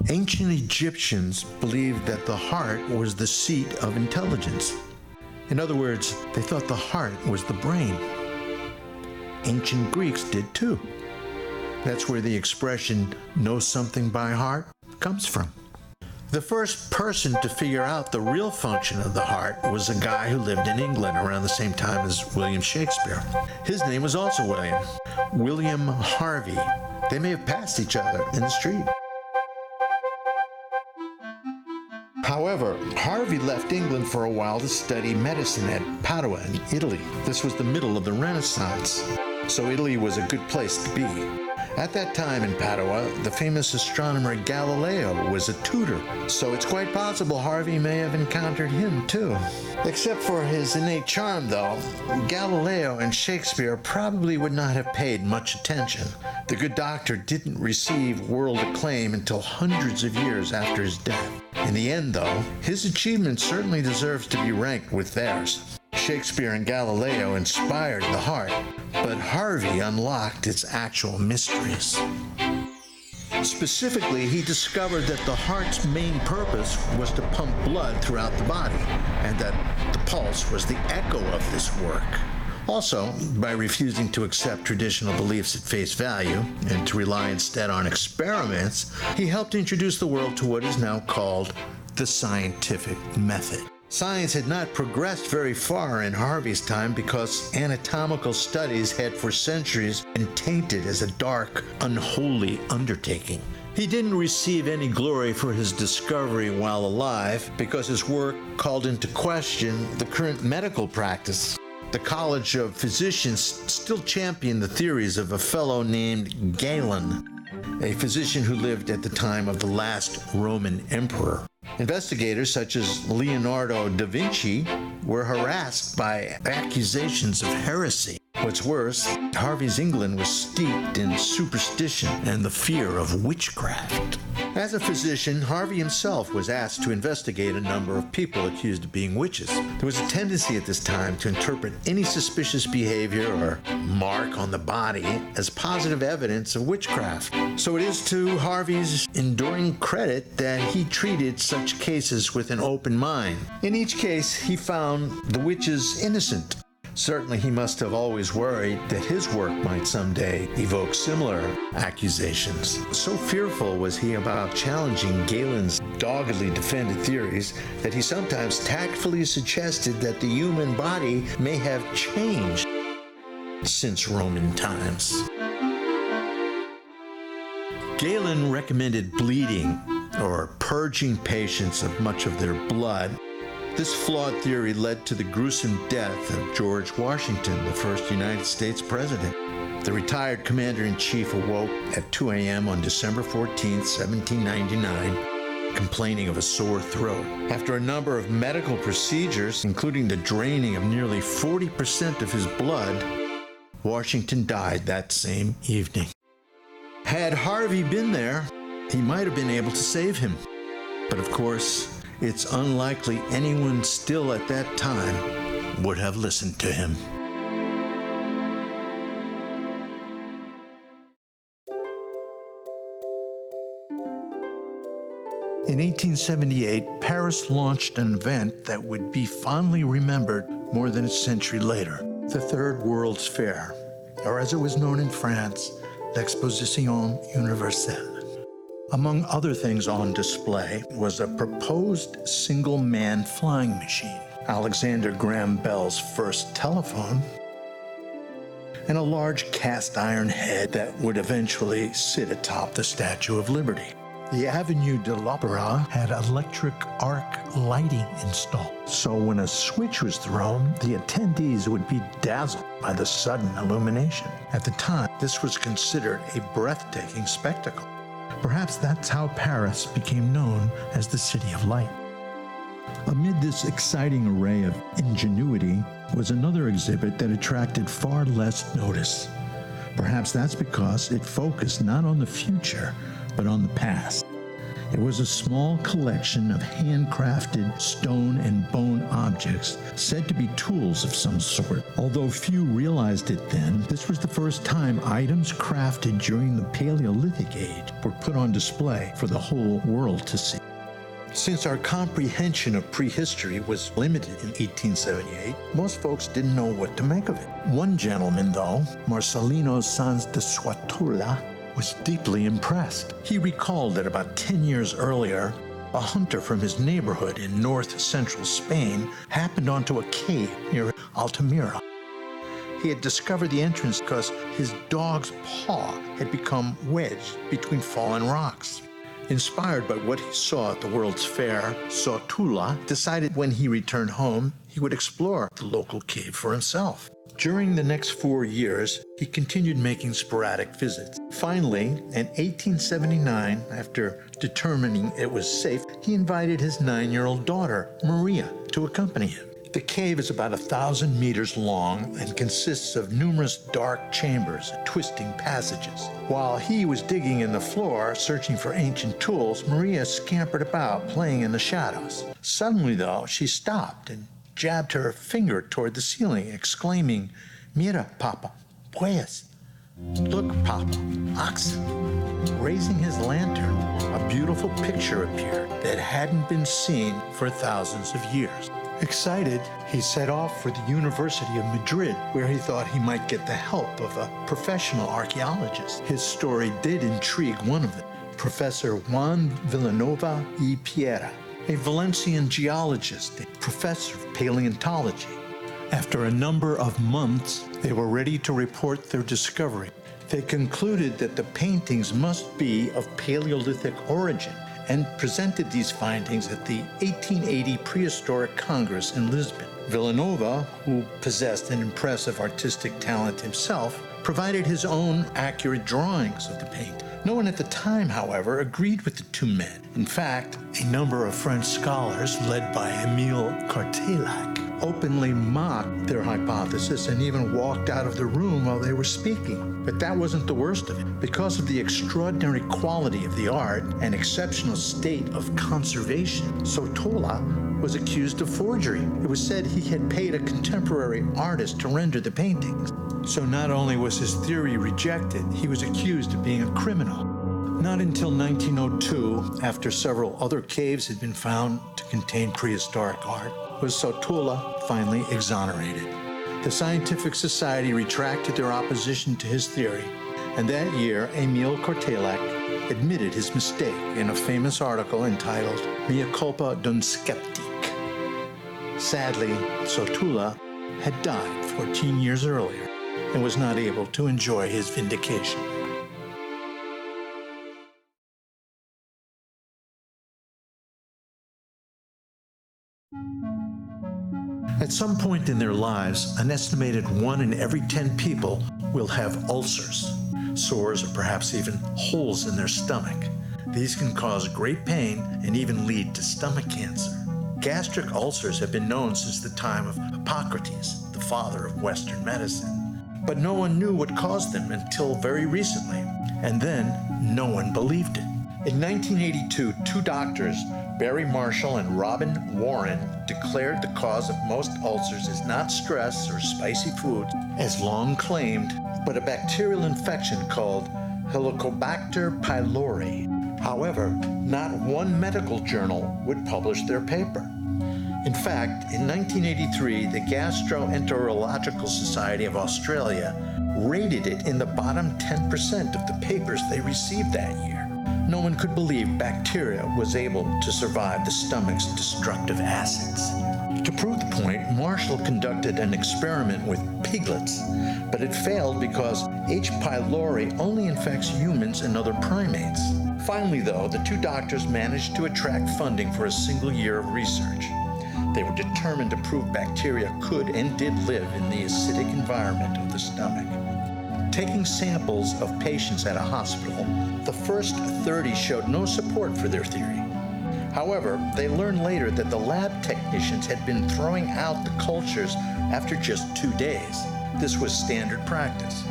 Ancient Egyptians believed that the heart was the seat of intelligence. In other words, they thought the heart was the brain. Ancient Greeks did too. That's where the expression "know something by heart" comes from. The first person to figure out the real function of the heart was a guy who lived in England around the same time as William Shakespeare. His name was also William Harvey. They may have passed each other in the street. However, Harvey left England for a while to study medicine at Padua in Italy. This was the middle of the Renaissance, so Italy was a good place to be. At that time in Padua, the famous astronomer Galileo was a tutor, so it's quite possible Harvey may have encountered him too. Except for his innate charm, though, Galileo and Shakespeare probably would not have paid much attention. The good doctor didn't receive world acclaim until hundreds of years after his death. In the end, though, his achievement certainly deserves to be ranked with theirs. Shakespeare and Galileo inspired the heart, but Harvey unlocked its actual mysteries. Specifically, he discovered that the heart's main purpose was to pump blood throughout the body, and that the pulse was the echo of this work. Also, by refusing to accept traditional beliefs at face value and to rely instead on experiments, he helped introduce the world to what is now called the scientific method. Science had not progressed very far in Harvey's time because anatomical studies had for centuries been tainted as a dark, unholy undertaking. He didn't receive any glory for his discovery while alive because his work called into question the current medical practice. The College of Physicians still championed the theories of a fellow named Galen, a physician who lived at the time of the last Roman emperor. Investigators such as Leonardo da Vinci were harassed by accusations of heresy. What's worse, Harvey's England was steeped in superstition and the fear of witchcraft. As a physician, Harvey himself was asked to investigate a number of people accused of being witches. There was a tendency at this time to interpret any suspicious behavior or mark on the body as positive evidence of witchcraft. So it is to Harvey's enduring credit that he treated such cases with an open mind. In each case, he found the witches innocent. Certainly, he must have always worried that his work might someday evoke similar accusations. So fearful was he about challenging Galen's doggedly defended theories that he sometimes tactfully suggested that the human body may have changed since Roman times. Galen recommended bleeding or purging patients of much of their blood. This flawed theory led to the gruesome death of George Washington, the first United States president. The retired commander-in-chief awoke at 2 a.m. on December 14, 1799, complaining of a sore throat. After a number of medical procedures, including the draining of nearly 40% of his blood, Washington died that same evening. Had Harvey been there, he might have been able to save him. But of course, it's unlikely anyone still at that time would have listened to him. In 1878, Paris launched an event that would be fondly remembered more than a century later, the Third World's Fair, or as it was known in France, l'Exposition Universelle. Among other things on display was a proposed single-man flying machine, Alexander Graham Bell's first telephone, and a large cast-iron head that would eventually sit atop the Statue of Liberty. The Avenue de l'Opéra had electric arc lighting installed, so when a switch was thrown, the attendees would be dazzled by the sudden illumination. At the time, this was considered a breathtaking spectacle. Perhaps that's how Paris became known as the City of Light. Amid this exciting array of ingenuity was another exhibit that attracted far less notice. Perhaps that's because it focused not on the future, but on the past. It was a small collection of handcrafted stone and bone objects said to be tools of some sort. Although few realized it then, this was the first time items crafted during the Paleolithic age were put on display for the whole world to see. Since our comprehension of prehistory was limited in 1878, most folks didn't know what to make of it. One gentleman, though, Marcelino Sanz de Sotola, was deeply impressed. He recalled that about 10 years earlier, a hunter from his neighborhood in north-central Spain happened onto a cave near Altamira. He had discovered the entrance because his dog's paw had become wedged between fallen rocks. Inspired by what he saw at the World's Fair, Sotola decided when he returned home, he would explore the local cave for himself. During the next 4 years, he continued making sporadic visits. Finally, in 1879, after determining it was safe, he invited his 9-year-old daughter, Maria, to accompany him. The cave is about 1,000 meters long and consists of numerous dark chambers and twisting passages. While he was digging in the floor, searching for ancient tools, Maria scampered about, playing in the shadows. Suddenly, though, she stopped and jabbed her finger toward the ceiling, exclaiming, "Mira, Papa, bueyes." "Look, Papa, oxen." Raising his lantern, a beautiful picture appeared that hadn't been seen for thousands of years. Excited, he set off for the University of Madrid, where he thought he might get the help of a professional archaeologist. His story did intrigue one of them, Professor Juan Vilanova y Piera, a Valencian geologist, a professor of paleontology. After a number of months, they were ready to report their discovery. They concluded that the paintings must be of Paleolithic origin and presented these findings at the 1880 Prehistoric Congress in Lisbon. Villanova, who possessed an impressive artistic talent himself, provided his own accurate drawings of the painting. No one at the time, however, agreed with the two men. In fact, a number of French scholars, led by Émile Carteilhac, openly mocked their hypothesis and even walked out of the room while they were speaking. But that wasn't the worst of it. Because of the extraordinary quality of the art and exceptional state of conservation, Sotola was accused of forgery. It was said he had paid a contemporary artist to render the paintings. So not only was his theory rejected, he was accused of being a criminal. Not until 1902, after several other caves had been found to contain prehistoric art, was Sotola finally exonerated. The Scientific Society retracted their opposition to his theory, and that year, Émile Carteilhac admitted his mistake in a famous article entitled Mea culpa d'un skeptic. Sadly, Sotola had died 14 years earlier and was not able to enjoy his vindication. At some point in their lives, an estimated 1 in every 10 people will have ulcers, sores, or perhaps even holes in their stomach. These can cause great pain and even lead to stomach cancer. Gastric ulcers have been known since the time of Hippocrates, the father of Western medicine. But no one knew what caused them until very recently, and then no one believed it. In 1982, 2 doctors, Barry Marshall and Robin Warren, declared the cause of most ulcers is not stress or spicy food, as long claimed, but a bacterial infection called Helicobacter pylori. However, not one medical journal would publish their paper. In fact, in 1983, the Gastroenterological Society of Australia rated it in the bottom 10% of the papers they received that year. No one could believe bacteria was able to survive the stomach's destructive acids. To prove the point, Marshall conducted an experiment with piglets, but it failed because H. pylori only infects humans and other primates. Finally, though, the 2 doctors managed to attract funding for a single year of research. They were determined to prove bacteria could and did live in the acidic environment of the stomach. Taking samples of patients at a hospital, the first 30 showed no support for their theory. However, they learned later that the lab technicians had been throwing out the cultures after just 2 days. This was standard practice.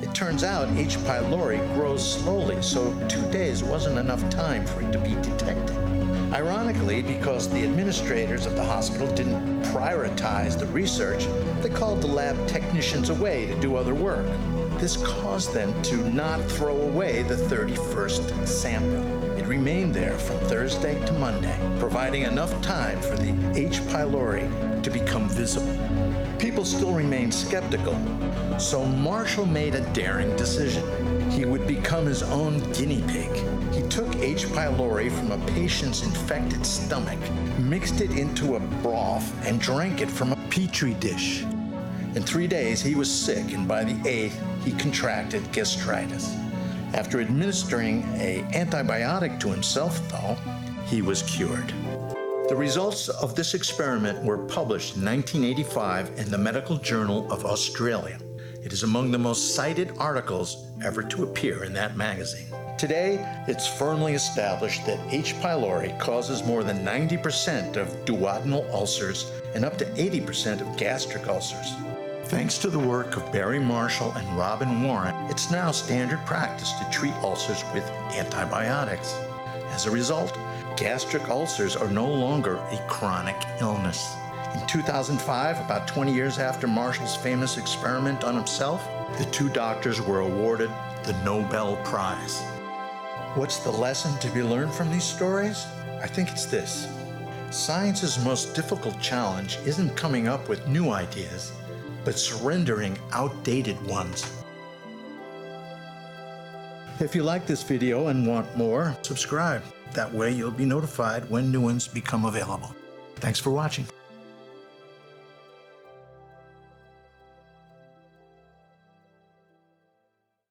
It turns out H. pylori grows slowly, so 2 days wasn't enough time for it to be detected. Ironically, because the administrators of the hospital didn't prioritize the research, they called the lab technicians away to do other work. This caused them to not throw away the 31st sample. It remained there from Thursday to Monday, providing enough time for the H. pylori to become visible. People still remained skeptical, so Marshall made a daring decision. He would become his own guinea pig. He took H. pylori from a patient's infected stomach, mixed it into a broth, and drank it from a petri dish. In 3 days, he was sick, and by the 8th, he contracted gastritis. After administering an antibiotic to himself, though, he was cured. The results of this experiment were published in 1985 in the Medical Journal of Australia. It is among the most cited articles ever to appear in that magazine. Today, it's firmly established that H. pylori causes more than 90% of duodenal ulcers and up to 80% of gastric ulcers. Thanks to the work of Barry Marshall and Robin Warren, it's now standard practice to treat ulcers with antibiotics. As a result, gastric ulcers are no longer a chronic illness. In 2005, about 20 years after Marshall's famous experiment on himself, the two doctors were awarded the Nobel Prize. What's the lesson to be learned from these stories? I think it's this. Science's most difficult challenge isn't coming up with new ideas, but surrendering outdated ones. If you like this video and want more, subscribe. That way you'll be notified when new ones become available. Thanks for watching.